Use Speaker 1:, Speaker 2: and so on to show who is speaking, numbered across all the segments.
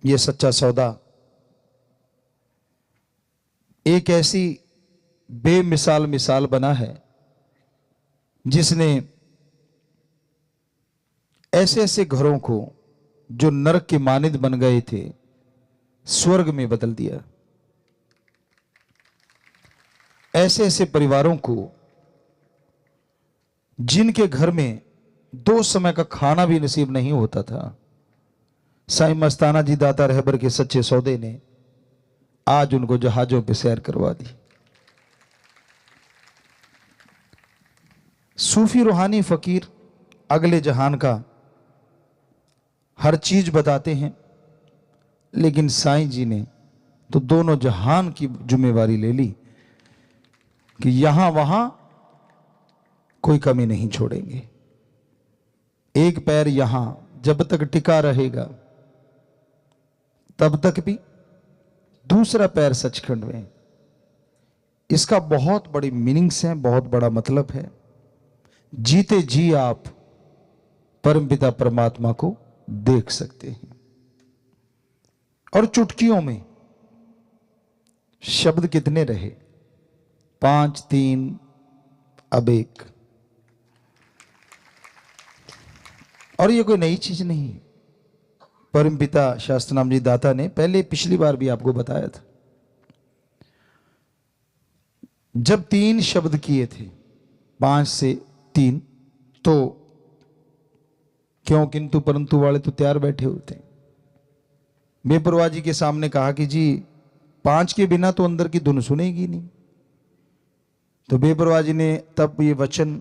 Speaker 1: ये सच्चा सौदा एक ऐसी बेमिसाल मिसाल बना है जिसने ऐसे ऐसे घरों को जो नरक के मानिंद बन गए थे स्वर्ग में बदल दिया। ऐसे ऐसे परिवारों को जिनके घर में 2 समय का खाना भी नसीब नहीं होता था, साईं मस्ताना जी दाता रहबर के सच्चे सौदे ने आज उनको जहाजों पे सैर करवा दी। सूफी रूहानी फकीर अगले जहान का हर चीज बताते हैं, लेकिन साईं जी ने तो दोनों जहान की जिम्मेवारी ले ली कि यहां वहां कोई कमी नहीं छोड़ेंगे। एक पैर यहां जब तक टिका रहेगा तब तक भी दूसरा पैर सचखंड में। इसका बहुत बड़ी मीनिंग्स है, बहुत बड़ा मतलब है। जीते जी आप परमपिता परमात्मा को देख सकते हैं और चुटकियों में शब्द कितने रहे, 5 3 अब 1। और ये कोई नई चीज नहीं। परमपिता शास्त्रनाम जी दाता ने पहले पिछली बार भी आपको बताया था, जब 3 शब्द किए थे 5 से 3, तो क्यों किंतु परंतु वाले तो तैयार बैठे होते हैं। बेपरवाह जी के सामने कहा कि जी 5 के बिना तो अंदर की धुन सुनेगी नहीं। तो बेपरवाह जी ने तब ये वचन,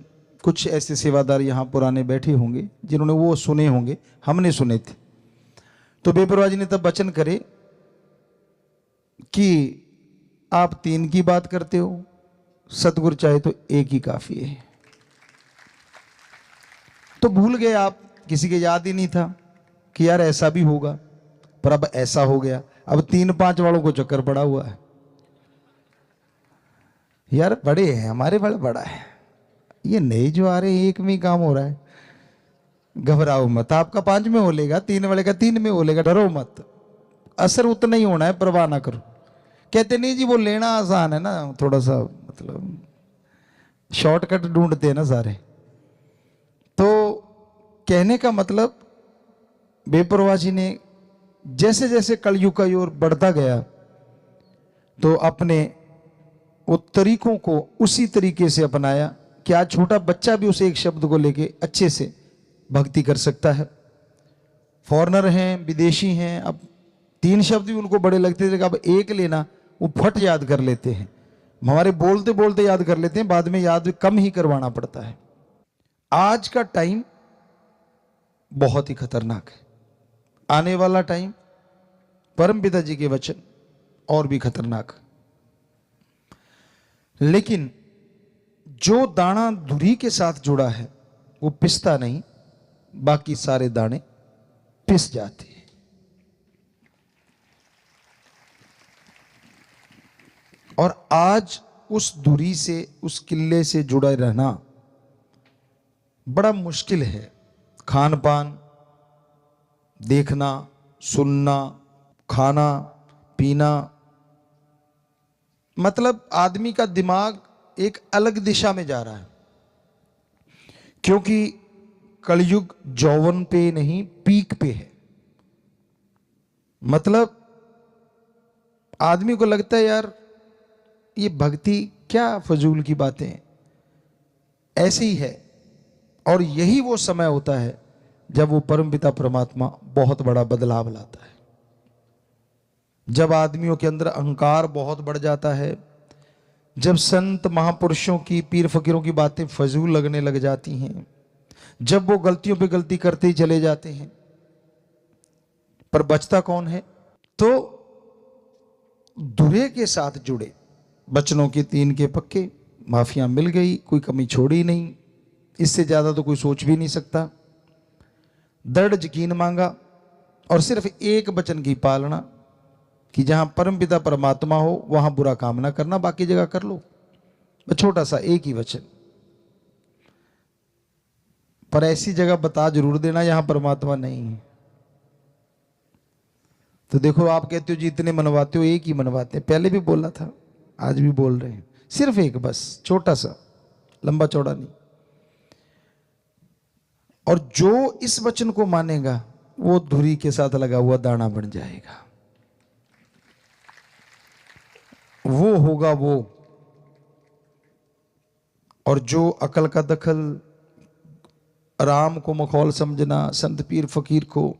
Speaker 1: कुछ ऐसे सेवादार यहां पुराने बैठे होंगे जिन्होंने वो सुने होंगे, हमने सुने थे। तो बेपरवाह जी ने तब वचन करे कि आप 3 की बात करते हो, सतगुरु चाहे तो 1 ही काफी है। तो भूल गए आप, किसी के याद ही नहीं था कि यार ऐसा भी होगा, पर अब ऐसा हो गया। अब 3-5 वालों को चक्कर पड़ा हुआ है, यार बड़े हैं हमारे, बड़ा बड़ा है, ये नए जो आ रहे हैं 1 में ही काम हो रहा है। घबराओ मत, आपका 5 में हो लेगा, 3 वाले का 3 में हो लेगा, डरो मत, असर उतना ही होना है, परवाह ना करो। कहते नहीं जी वो लेना आसान है ना, थोड़ा सा मतलब शॉर्टकट ढूंढते हैं ना सारे। तो कहने का मतलब बेपरवाह जी ने जैसे जैसे कलयुग का ओर बढ़ता गया तो अपने वो तरीकों को उसी तरीके से अपनाया कि आज छोटा बच्चा भी उस एक शब्द को लेके अच्छे से भक्ति कर सकता है। फॉरेनर हैं, विदेशी हैं, अब 3 शब्द भी उनको बड़े लगते थे, अब 1 लेना वो फट याद कर लेते हैं। हमारे बोलते बोलते याद कर लेते हैं, बाद में याद कम ही करवाना पड़ता है। आज का टाइम बहुत ही खतरनाक है, आने वाला टाइम परमपिता जी के वचन और भी खतरनाक। लेकिन जो दाना धुरी के साथ जुड़ा है वो पिसता नहीं, बाकी सारे दाने पिस जाते हैं। और आज उस धुरी से, उस किले से जुड़ा रहना बड़ा मुश्किल है। खान पान, देखना, सुनना, खाना पीना, मतलब आदमी का दिमाग एक अलग दिशा में जा रहा है, क्योंकि कलयुग जौवन पे नहीं पीक पे है। मतलब आदमी को लगता है यार ये भक्ति क्या फजूल की बातें, ऐसे ही है। और यही वो समय होता है जब वो परमपिता परमात्मा बहुत बड़ा बदलाव लाता है। जब आदमियों के अंदर अहंकार बहुत बढ़ जाता है, जब संत महापुरुषों की, पीर फकीरों की बातें फजूल लगने लग जाती हैं, जब वो गलतियों पे गलती करते ही चले जाते हैं, पर बचता कौन है? तो धुरे के साथ जुड़े बचनों के 3 के पक्के, माफिया मिल गई, कोई कमी छोड़ी नहीं, इससे ज्यादा तो कोई सोच भी नहीं सकता। दृढ़ यकीन मांगा और सिर्फ एक वचन की पालना कि जहां परमपिता परमात्मा हो वहां बुरा काम ना करना, बाकी जगह कर लो। छोटा सा एक ही वचन, पर ऐसी जगह बता जरूर देना यहां परमात्मा नहीं है। तो देखो, आप कहते हो जी इतने मनवाते हो, एक ही मनवाते हैं। पहले भी बोला था, आज भी बोल रहे हैं, सिर्फ एक, बस छोटा सा, लंबा चौड़ा नहीं। और जो इस वचन को मानेगा वो धुरी के साथ लगा हुआ दाना बन जाएगा, वो होगा वो। और जो अकल का दखल, राम को मखौल समझना, संत पीर फकीर को,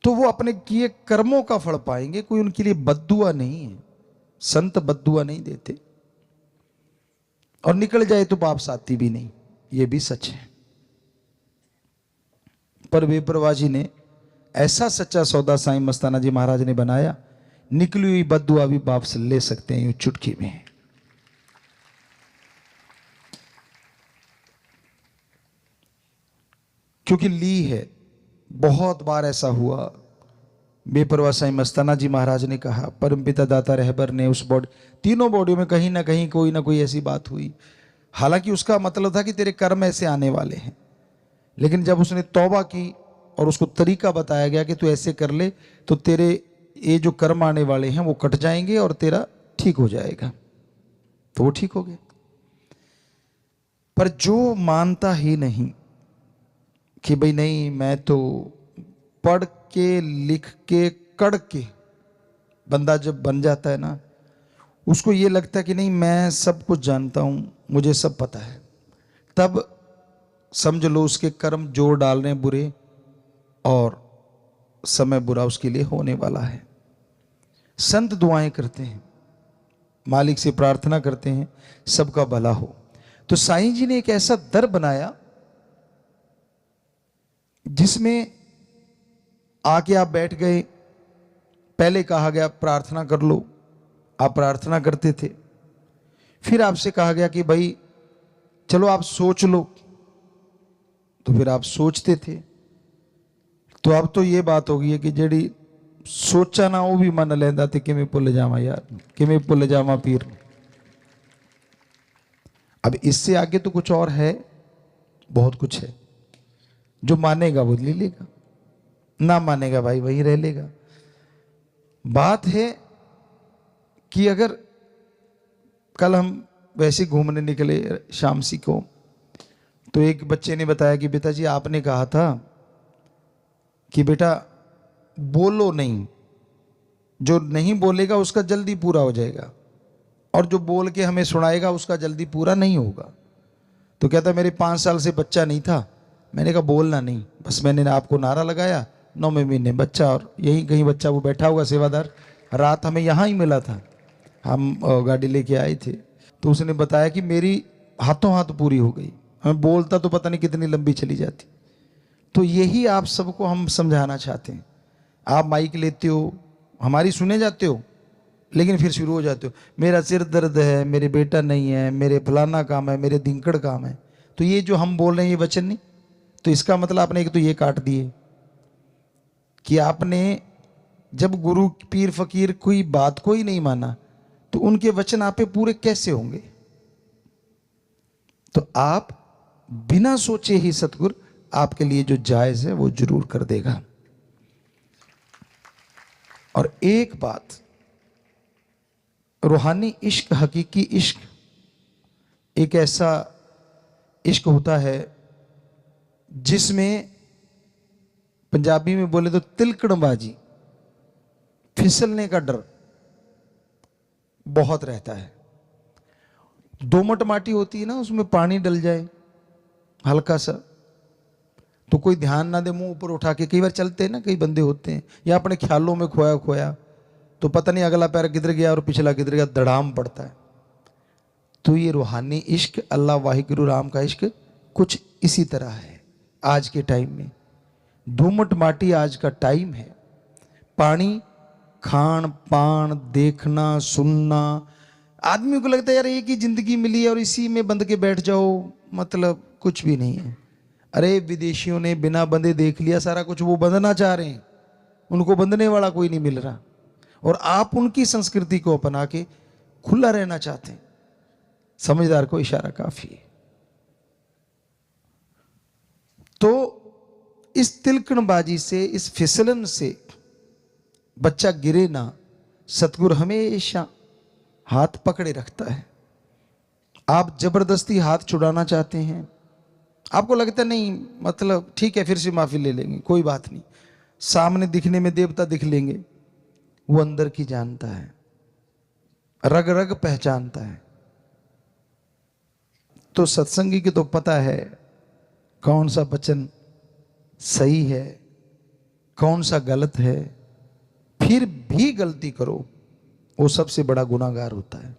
Speaker 1: तो वो अपने किए कर्मों का फल पाएंगे, कोई उनके लिए बद्दुआ नहीं है। संत बद्दुआ नहीं देते, और निकल जाए तो पाप साथी भी नहीं, ये भी सच है। पर बेपरवाह जी ने ऐसा सच्चा सौदा साईं मस्ताना जी महाराज ने बनाया, निकली हुई बद्दुआ भी बाप से ले सकते हैं यूं चुटकी में। क्योंकि ली है, बहुत बार ऐसा हुआ। बेपरवाह साईं मस्ताना जी महाराज ने कहा, परमपिता दाता रहबर ने उस बॉडी, तीनों बॉडियों में कहीं ना कहीं कोई ना कोई ऐसी बात हुई। हालांकि उसका मतलब था कि तेरे कर्म ऐसे आने वाले हैं, लेकिन जब उसने तौबा की और उसको तरीका बताया गया कि तू ऐसे कर ले तो तेरे ये जो कर्म आने वाले हैं वो कट जाएंगे और तेरा ठीक हो जाएगा, तो वो ठीक हो गया। पर जो मानता ही नहीं कि भाई नहीं, मैं तो पढ़ के लिख के कड़ के, बंदा जब बन जाता है ना, उसको ये लगता है कि नहीं मैं सब कुछ जानता हूं, मुझे सब पता है, तब समझ लो उसके कर्म जोर डाल रहे हैं बुरे, और समय बुरा उसके लिए होने वाला है। संत दुआएं करते हैं, मालिक से प्रार्थना करते हैं सबका भला हो। तो साईं जी ने एक ऐसा दर बनाया जिसमें आके आप बैठ गए, पहले कहा गया प्रार्थना कर लो, आप प्रार्थना करते थे, फिर आपसे कहा गया कि भाई चलो आप सोच लो, तो फिर आप सोचते थे। तो अब तो ये बात हो गई है कि जेड़ी सोचा ना वो भी मन लेंदा थे, किमें भुल जावा यार, किमें भुल जावा पीर। अब इससे आगे तो कुछ और है, बहुत कुछ है। जो मानेगा वो ले लेगा, ना मानेगा भाई वही रह लेगा। बात है कि अगर कल हम वैसे घूमने निकले शामसी को, तो एक बच्चे ने बताया कि पिताजी आपने कहा था कि बेटा बोलो नहीं, जो नहीं बोलेगा उसका जल्दी पूरा हो जाएगा, और जो बोल के हमें सुनाएगा उसका जल्दी पूरा नहीं होगा। तो कहता मेरे 5 साल से बच्चा नहीं था, मैंने कहा बोलना नहीं, बस मैंने आपको नारा लगाया, 9वें महीने बच्चा, और यहीं कहीं बच्चा वो बैठा हुआ सेवादार, रात हमें यहाँ ही मिला था, हम गाड़ी लेके आए थे। तो उसने बताया कि मेरी हाथों हाथ पूरी हो गई, हमें बोलता तो पता नहीं कितनी लंबी चली जाती। तो यही आप सबको हम समझाना चाहते हैं। आप माइक लेते हो, हमारी सुने जाते हो, लेकिन फिर शुरू हो जाते हो मेरा सिर दर्द है, मेरे बेटा नहीं है, मेरे फलाना काम है, मेरे धिंकड़ काम है। तो ये जो हम बोल रहे हैं ये वचन नहीं, तो इसका मतलब आपने एक तो ये काट दिए कि आपने जब गुरु पीर फकीर कोई बात को ही नहीं माना, तो उनके वचन आप पे पूरे कैसे होंगे। तो आप बिना सोचे ही सतगुरु आपके लिए जो जायज है वो जरूर कर देगा। और एक बात, रूहानी इश्क, हकीकी इश्क एक ऐसा इश्क होता है जिसमें पंजाबी में बोले तो तिलकड़बाजी, फिसलने का डर बहुत रहता है। दोमट माटी होती है ना, उसमें पानी डल जाए हल्का सा, तो कोई ध्यान ना दे, मुंह ऊपर उठा के, कई बार चलते हैं ना, कई बंदे होते हैं, या अपने ख्यालों में खोया खोया, तो पता नहीं अगला पैर किधर गया और पिछला किधर गया, धड़ाम पड़ता है। तो ये रूहानी इश्क, अल्लाह वाहिगुरु राम का इश्क कुछ इसी तरह है। आज के टाइम में दोमट माटी आज का टाइम है, पानी, खान पान, देखना सुनना, आदमी को लगता है यार एक ही जिंदगी मिली है और इसी में बंध के बैठ जाओ, मतलब कुछ भी नहीं है। अरे विदेशियों ने बिना बंधे देख लिया सारा कुछ, वो बंधना चाह रहे हैं, उनको बंधने वाला कोई नहीं मिल रहा, और आप उनकी संस्कृति को अपना के खुला रहना चाहते हैं। समझदार को इशारा काफी है। तो इस तिलकणबाजी से, इस फिसलन से बच्चा गिरे ना, सतगुरु हमेशा हाथ पकड़े रखता है। आप जबरदस्ती हाथ छुड़ाना चाहते हैं, आपको लगता नहीं मतलब ठीक है फिर से माफी ले लेंगे, कोई बात नहीं, सामने दिखने में देवता दिख लेंगे, वो अंदर की जानता है, रग रग पहचानता है। तो सत्संगी की तो पता है कौन सा वचन सही है, कौन सा गलत है। फिर भी गलती करो, वो सबसे बड़ा गुनाहगार होता है।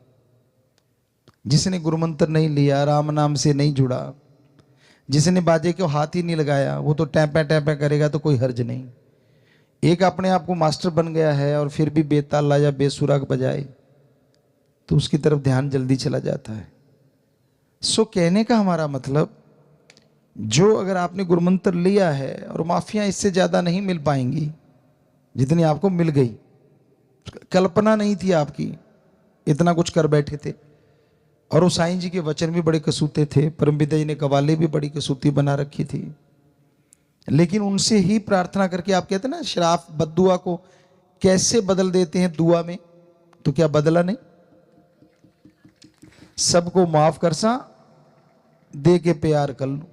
Speaker 1: जिसने गुरुमंत्र नहीं लिया, राम नाम से नहीं जुड़ा, जिसने बाजे को हाथ ही नहीं लगाया, वो तो टैपा टैपा करेगा तो कोई हर्ज नहीं। एक अपने आप को मास्टर बन गया है और फिर भी बेताला या बेसुराग बजाए तो उसकी तरफ ध्यान जल्दी चला जाता है। सो कहने का हमारा मतलब, जो अगर आपने गुरुमंत्र लिया है और माफियां इससे ज्यादा नहीं मिल पाएंगी जितनी आपको मिल गई, कल्पना नहीं थी आपकी, इतना कुछ कर बैठे थे। और वो साईं जी के वचन भी बड़े कसूते थे, परमपिता जी ने कवाले भी बड़ी कसूती बना रखी थी, लेकिन उनसे ही प्रार्थना करके, आप कहते हैं ना श्राप बद्दुआ को कैसे बदल देते हैं दुआ में, तो क्या बदला नहीं? सबको माफ कर सा दे के प्यार कर लो,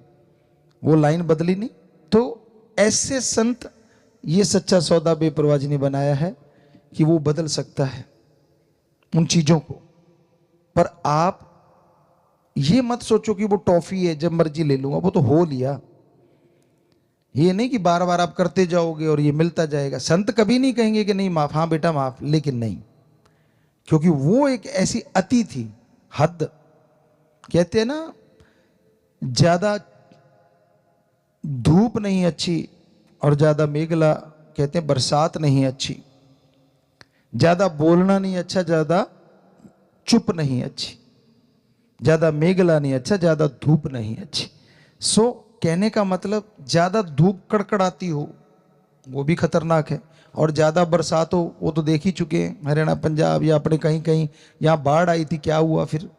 Speaker 1: वो लाइन बदली नहीं। तो ऐसे संत, ये सच्चा सौदा बेपरवाह जी ने बनाया है कि वो बदल सकता है उन चीजों को। पर आप ये मत सोचो कि वो टॉफी है जब मर्जी ले लूंगा, वो तो हो लिया। ये नहीं कि बार बार आप करते जाओगे और ये मिलता जाएगा। संत कभी नहीं कहेंगे कि नहीं माफ, हाँ बेटा माफ, लेकिन नहीं, क्योंकि वो एक ऐसी अति थी, हद। कहते हैं ना, ज्यादा धूप नहीं अच्छी और ज्यादा मेघला, कहते हैं बरसात नहीं अच्छी, ज्यादा बोलना नहीं अच्छा, ज्यादा चुप नहीं अच्छी, ज्यादा मेघला नहीं अच्छा, ज्यादा धूप नहीं अच्छी। सो कहने का मतलब, ज्यादा धूप कड़कड़ाती हो वो भी खतरनाक है, और ज्यादा बरसात हो वो तो देख ही चुके हैं, हरियाणा पंजाब या अपने कहीं कहीं, यहां बाढ़ आई थी क्या हुआ फिर।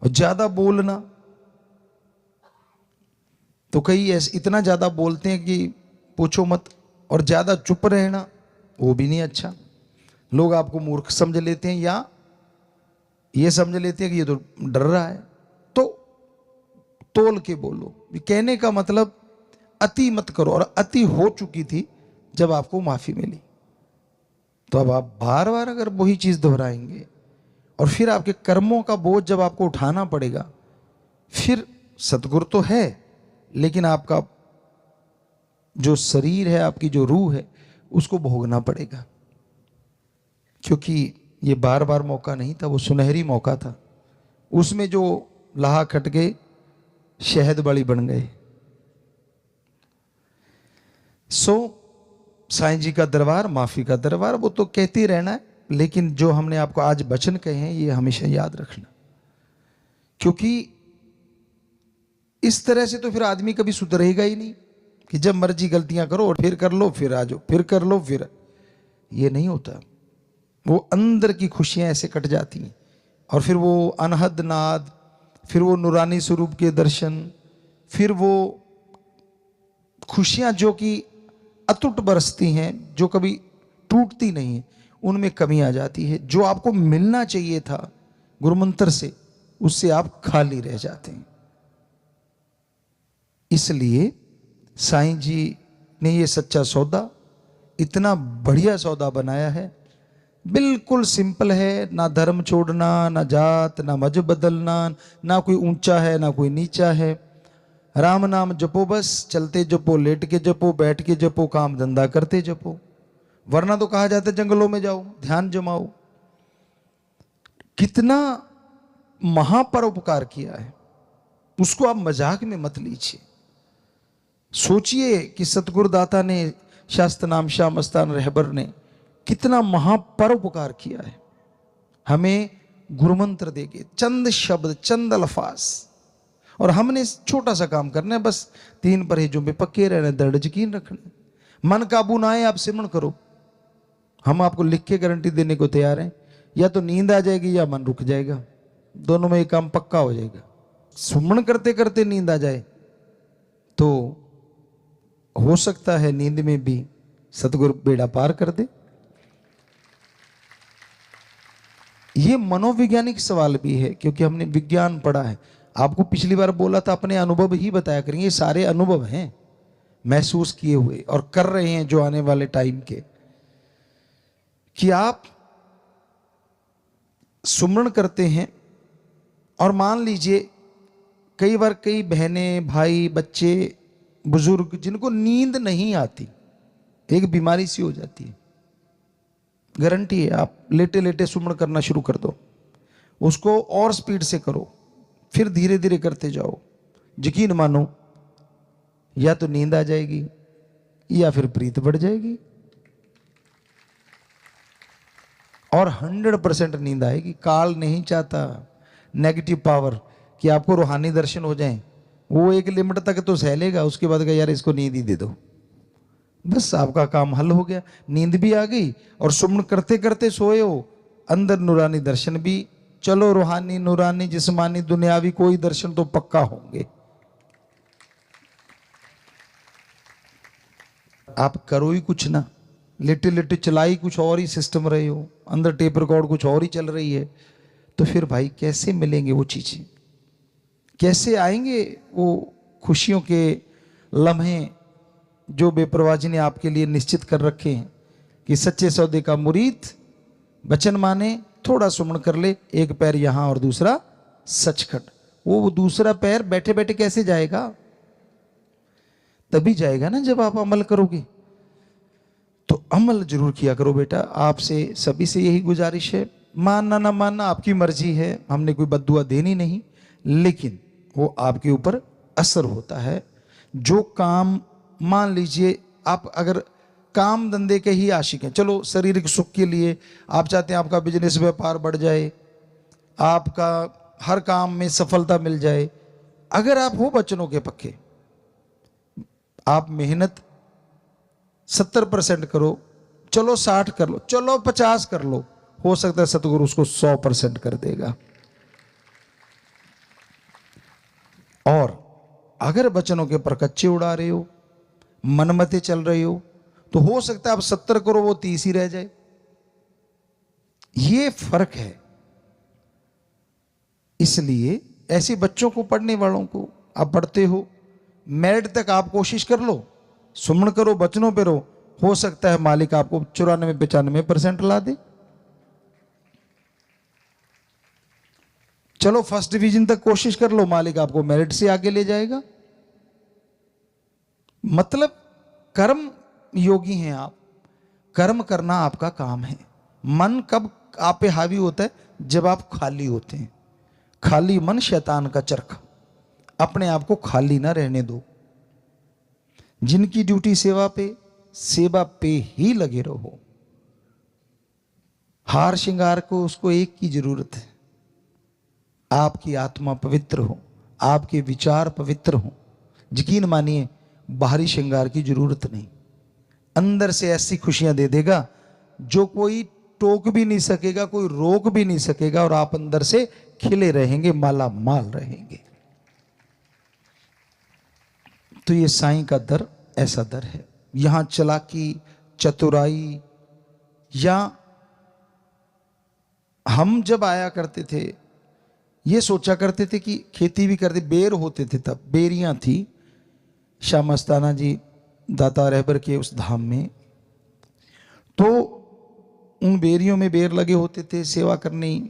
Speaker 1: और ज्यादा बोलना, तो कई ऐसे इतना ज्यादा बोलते हैं कि पूछो मत। और ज्यादा चुप रहना वो भी नहीं अच्छा, लोग आपको मूर्ख समझ लेते हैं या ये समझ लेते हैं कि ये तो डर रहा है। तो तोल के बोलो, कहने का मतलब अति मत करो। और अति हो चुकी थी जब आपको माफी मिली, तो अब आप बार बार अगर वही चीज दोहराएंगे और फिर आपके कर्मों का बोझ जब आपको उठाना पड़ेगा, फिर सतगुरु तो है लेकिन आपका जो शरीर है, आपकी जो रूह है, उसको भोगना पड़ेगा। क्योंकि ये बार बार मौका नहीं था, वो सुनहरी मौका था। उसमें जो लाहा खट गए, शहद बड़ी बन गए। सो साईं जी का दरबार, माफी का दरबार, वो तो कहते ही रहना है, लेकिन जो हमने आपको आज वचन कहे हैं ये हमेशा याद रखना। क्योंकि इस तरह से तो फिर आदमी कभी सुधरेगा ही नहीं कि जब मर्जी गलतियां करो और फिर कर लो, फिर आ जाओ, फिर कर लो, फिर। ये नहीं होता। वो अंदर की खुशियां ऐसे कट जाती हैं, और फिर वो अनहद नाद, फिर वो नूरानी स्वरूप के दर्शन, फिर वो खुशियां जो कि अटूट बरसती हैं, जो कभी टूटती नहीं है, उनमें कमी आ जाती है। जो आपको मिलना चाहिए था गुरुमंत्र से, उससे आप खाली रह जाते हैं। इसलिए साईं जी ने ये सच्चा सौदा, इतना बढ़िया सौदा बनाया है। बिल्कुल सिंपल है, ना धर्म छोड़ना, ना जात, ना मजहब बदलना, ना कोई ऊंचा है ना कोई नीचा है। राम नाम जपो, बस चलते जपो, लेट के जपो, बैठ के जपो, काम धंधा करते जपो। वरना तो कहा जाता है जंगलों में जाओ, ध्यान जमाओ। कितना महापरोपकार किया है, उसको आप मजाक में मत लीजिए। सोचिए कि सतगुरुदाता ने, शास्त्र नाम शाह मस्तान रहबर ने कितना महापरोपकार किया है। हमें गुरुमंत्र देके चंद शब्द, चंद अल्फाज, और हमने छोटा सा काम करना है, बस 3 परहेजों पे पक्के रहना, दृढ़ यकीन रखना, मन काबू ना आए आप सिमरण करो। हम आपको लिख के गारंटी देने को तैयार हैं, या तो नींद आ जाएगी या मन रुक जाएगा, दोनों में एक काम पक्का हो जाएगा। सुमरण करते करते नींद आ जाए तो हो सकता है नींद में भी सतगुरु बेड़ा पार कर दे, ये मनोवैज्ञानिक सवाल भी है, क्योंकि हमने विज्ञान पढ़ा है। आपको पिछली बार बोला था अपने अनुभव ही बताया करेंगे, ये सारे अनुभव हैं महसूस किए हुए और कर रहे हैं जो आने वाले टाइम के, कि आप सुमरण करते हैं और मान लीजिए कई बार कई बहनें, भाई, बच्चे, बुजुर्ग जिनको नींद नहीं आती, एक बीमारी सी हो जाती है, गारंटी है, आप लेटे लेटे सुमरण करना शुरू कर दो, उसको और स्पीड से करो, फिर धीरे धीरे करते जाओ, यकीन मानो या तो नींद आ जाएगी या फिर प्रीत बढ़ जाएगी, और 100% नींद आएगी। काल नहीं चाहता नेगेटिव पावर कि आपको रूहानी दर्शन हो जाएं, वो एक लिमिट तक तो सह लेगा, उसके बाद यार इसको नींद ही दे दो, बस आपका काम हल हो गया, नींद भी आ गई और सुमन करते करते सोए हो, अंदर नूरानी दर्शन भी। चलो रूहानी, नूरानी, जिस्मानी, दुनियावी कोई दर्शन तो पक्का होंगे। आप करो ही कुछ ना, लेटे लेटे चलाई कुछ और ही सिस्टम रहे हो, अंदर टेप रिकॉर्ड कुछ और ही चल रही है, तो फिर भाई कैसे मिलेंगे वो चीजें, कैसे आएंगे वो खुशियों के लम्हे जो बेपरवाह जी ने आपके लिए निश्चित कर रखे हैं कि सच्चे सौदे का मुरीद वचन माने, थोड़ा सुमन कर ले, एक पैर यहां और दूसरा सचखंड। वो दूसरा पैर बैठे बैठे कैसे जाएगा? तभी जाएगा ना जब आप अमल करोगे। तो अमल जरूर किया करो बेटा, आपसे सभी से यही गुजारिश है। मानना ना मानना आपकी मर्जी है, हमने कोई बद्दुआ देनी नहीं, लेकिन वो आपके ऊपर असर होता है। जो काम, मान लीजिए आप अगर काम धंधे के ही आशिक हैं, चलो शारीरिक सुख के लिए आप चाहते हैं आपका बिजनेस व्यापार बढ़ जाए, आपका हर काम में सफलता मिल जाए, अगर आप हो वचनों के पक्के, आप मेहनत 70% करो, चलो 60 कर लो, चलो 50 कर लो, हो सकता है सतगुरु उसको 100% कर देगा। और अगर वचनों के पर कच्चे उड़ा रहे हो, मनमते चल रहे हो, तो हो सकता है आप 70 करो, वो 30 ही रह जाए। ये फर्क है। इसलिए ऐसे बच्चों को, पढ़ने वालों को, आप पढ़ते हो, मेरिट तक आप कोशिश कर लो, सुमन करो, वचनों पे रहो, हो सकता है मालिक आपको 94-95% ला दे। चलो फर्स्ट डिवीजन तक कोशिश कर लो, मालिक आपको मेरिट से आगे ले जाएगा। मतलब कर्म योगी हैं आप, कर्म करना आपका काम है। मन कब आप पे हावी होता है? जब आप खाली होते हैं। खाली मन शैतान का चरखा, अपने आप को खाली ना रहने दो। जिनकी ड्यूटी सेवा पे ही लगे रहो। हार श्रृंगार को उसको एक की जरूरत है, आपकी आत्मा पवित्र हो, आपके विचार पवित्र हो। यकीन मानिए बाहरी श्रृंगार की जरूरत नहीं, अंदर से ऐसी खुशियां दे देगा जो कोई टोक भी नहीं सकेगा, कोई रोक भी नहीं सकेगा, और आप अंदर से खिले रहेंगे, माला माल रहेंगे। तो ये साईं का दर ऐसा दर है। यहां चालाकी, चतुराई, या हम जब आया करते थे ये सोचा करते थे कि खेती भी करते, बेर होते थे, तब बेरियां थी शाह मस्ताना जी दाता रहबर के उस धाम में, तो उन बेरियों में बेर लगे होते थे, सेवा करनी,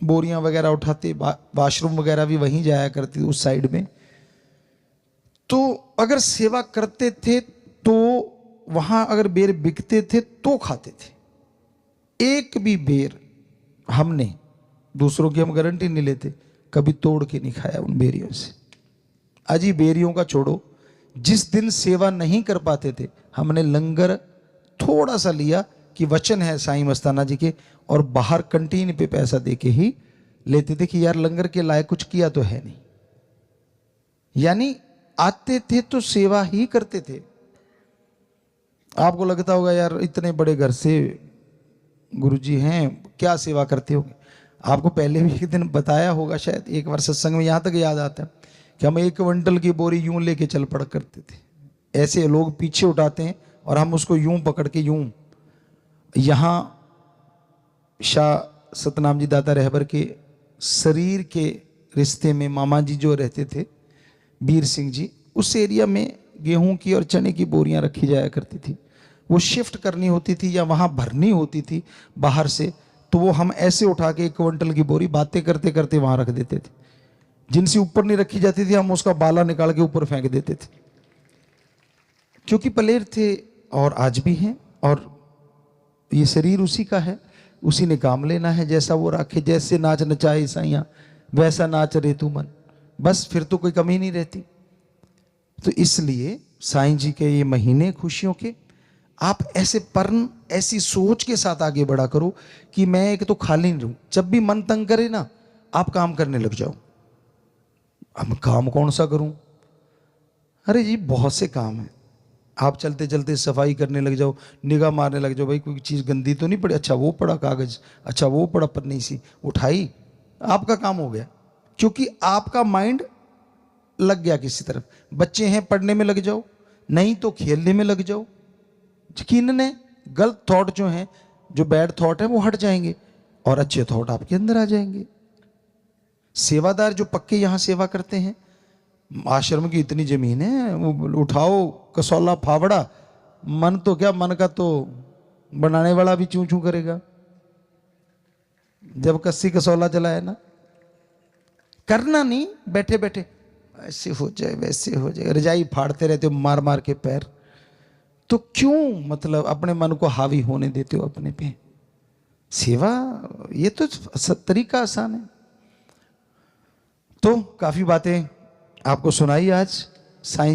Speaker 1: बोरियां वगैरह उठाते, वाशरूम वगैरह भी वहीं जाया करती उस साइड में। तो अगर सेवा करते थे तो वहां अगर बेर बिकते थे तो खाते थे। एक भी बेर हमने, दूसरों की हम गारंटी नहीं लेते, कभी तोड़ के नहीं खाया उन बेरियों से। अजी बेरियों का छोड़ो, जिस दिन सेवा नहीं कर पाते थे हमने लंगर थोड़ा सा लिया कि वचन है साईं मस्ताना जी के, और बाहर कंटीन पे पैसा दे के ही लेते थे कि यार लंगर के लायक कुछ किया तो है नहीं। यानी आते थे तो सेवा ही करते थे। आपको लगता होगा यार इतने बड़े घर से गुरुजी हैं, क्या सेवा करते होंगे। आपको पहले भी एक दिन बताया होगा शायद, एक बार सत्संग में, यहां तक याद आता है कि हम 1 क्विंटल की बोरी यूं लेके चल पड़ा करते थे। ऐसे लोग पीछे उठाते हैं और हम उसको यूं पकड़ के यूं, यहां शाह सतनाम जी दाता रहबर के शरीर के रिश्ते में मामा जी जो रहते थे वीर सिंह जी, उस एरिया में गेहूं की और चने की बोरियां रखी जाया करती थी। वो शिफ्ट करनी होती थी या वहां भरनी होती थी बाहर से, तो वो हम ऐसे उठा के 1 क्विंटल की बोरी बातें करते करते वहां रख देते थे। जिनसे ऊपर नहीं रखी जाती थी हम उसका बाला निकाल के ऊपर फेंक देते थे, क्योंकि पलेर थे और आज भी हैं, और ये शरीर उसी का है, उसी ने काम लेना है। जैसा वो राखे, जैसे नाच नचाए साइया वैसा नाच रे तू मन, बस फिर तो कोई कमी नहीं रहती। तो इसलिए साईं जी के ये महीने खुशियों के, आप ऐसे पर्ण ऐसी सोच के साथ आगे बढ़ा करो कि मैं एक तो खाली नहीं रहूं। जब भी मन तंग करे ना, आप काम करने लग जाओ। अब काम कौन सा करूं? अरे जी बहुत से काम है। आप चलते चलते सफाई करने लग जाओ, निगाह मारने लग जाओ, भाई कोई चीज़ गंदी तो नहीं पड़ी, अच्छा वो पड़ा कागज, अच्छा वो पड़ा पन्नी सी, उठाई, आपका काम हो गया। क्योंकि आपका माइंड लग गया किसी तरफ। बच्चे हैं, पढ़ने में लग जाओ, नहीं तो खेलने में लग जाओ। यकीनन है गलत थॉट जो हैं, जो बैड थॉट है वो हट जाएंगे और अच्छे थॉट आपके अंदर आ जाएंगे। सेवादार जो पक्के यहाँ सेवा करते हैं, आश्रम की इतनी जमीन है, वो उठाओ कसौला फावड़ा, मन तो क्या, मन का तो बनाने वाला भी चूं चूं करेगा जब कस्सी कसौला जलाए ना। करना नहीं, बैठे बैठे ऐसे हो जाए वैसे हो जाए, रजाई फाड़ते रहते हो मार मार के पैर, तो क्यों मतलब अपने मन को हावी होने देते हो अपने पे। सेवा ये तो तरीका आसान है। तो काफी बातें आपको सुनाई आज साईं